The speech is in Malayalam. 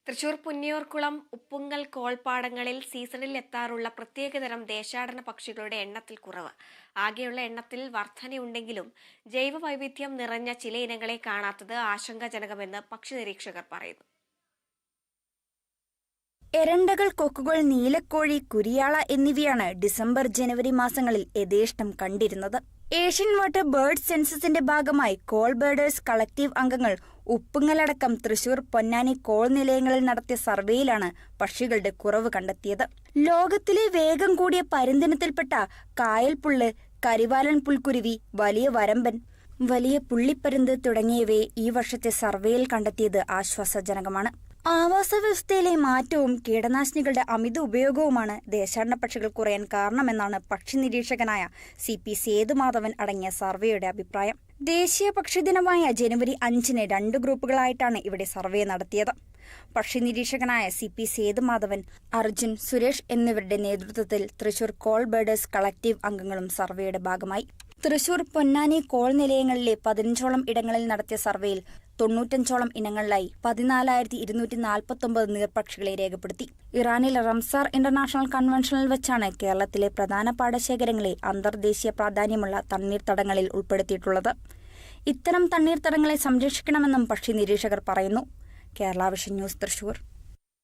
തൃശൂർ പുന്നിയൂർക്കുളം ഉപ്പുങ്കൽ കോൾപ്പാടങ്ങളിൽ സീസണിൽ എത്താറുള്ള പ്രത്യേകതരം ദേശാടന പക്ഷികളുടെ എണ്ണത്തിൽ കുറവ്. ആകെയുള്ള എണ്ണത്തിൽ വർധനയുണ്ടെങ്കിലും ജൈവ വൈവിധ്യം നിറഞ്ഞ ചില ഇനങ്ങളെ കാണാത്തത് ആശങ്കാജനകമെന്ന് പക്ഷി നിരീക്ഷകർ പറയുന്നു. എരണ്ടകൾ, കൊക്കുകൾ, നീലക്കോഴി, കുരിയാള എന്നിവയാണ് ഡിസംബർ ജനുവരി മാസങ്ങളിൽ യഥേഷ്ടം കണ്ടിരുന്നത്. ഏഷ്യൻ വാട്ടർ ബേർഡ് സെൻസസിന്റെ ഭാഗമായി കോൾ ബേർഡേഴ്സ് കളക്ടീവ് അംഗങ്ങൾ ഉപ്പുങ്ങലടക്കം തൃശൂർ, പൊന്നാനി കോൾ നിലയങ്ങളിൽ നടത്തിയ സർവേയിലാണ് പക്ഷികളുടെ കുറവ് കണ്ടെത്തിയത്. ലോകത്തിലെ വേഗം കൂടിയ പരിന്തിനത്തിൽപ്പെട്ട കായൽപ്പുള്ള്, കരിവാലൻ പുൽക്കുരുവി, വലിയ വരമ്പൻ, വലിയ പുള്ളിപ്പരുന്ത് തുടങ്ങിയവയെ ഈ വർഷത്തെ സർവേയിൽ കണ്ടെത്തിയത് ആശ്വാസജനകമാണ്. ആവാസ വ്യവസ്ഥയിലെ മാറ്റവും കീടനാശിനികളുടെ അമിത ഉപയോഗവുമാണ് ദേശാടന പക്ഷികൾ കുറയാൻ കാരണമെന്നാണ് പക്ഷി നിരീക്ഷകനായ CP സേതുമാധവൻ അടങ്ങിയ സർവേയുടെ അഭിപ്രായം. ദേശീയ പക്ഷിദിനമായ ജനുവരി 5-ന് 2 ഗ്രൂപ്പുകളായിട്ടാണ് ഇവിടെ സർവേ നടത്തിയത്. പക്ഷി നിരീക്ഷകനായ CP സേതുമാധവൻ, അർജുൻ, സുരേഷ് എന്നിവരുടെ നേതൃത്വത്തിൽ തൃശൂർ കോൾ ബേർഡേഴ്സ് കളക്ടീവ് അംഗങ്ങളും സർവേയുടെ ഭാഗമായി. തൃശൂർ, പൊന്നാനി കോൾ നിലയങ്ങളിലെ 15ഓളം ഇടങ്ങളിൽ നടത്തിയ സർവേയിൽ 95ഓളം ഇനങ്ങളിലായി 14,249 നീർപക്ഷികളെ രേഖപ്പെടുത്തി. ഇറാനിലെ റംസാർ ഇന്റർനാഷണൽ കൺവെൻഷനിൽ വെച്ചാണ് കേരളത്തിലെ പ്രധാന പാടശേഖരങ്ങളെ അന്തർദേശീയ പ്രാധാന്യമുള്ള തണ്ണീർത്തടങ്ങളിൽ ഉൾപ്പെടുത്തിയിട്ടുള്ളത്. ഇത്തരം തണ്ണീർത്തടങ്ങളെ സംരക്ഷിക്കണമെന്നും പക്ഷി നിരീക്ഷകർ പറയുന്നു. Kerala vision news, Thrissur.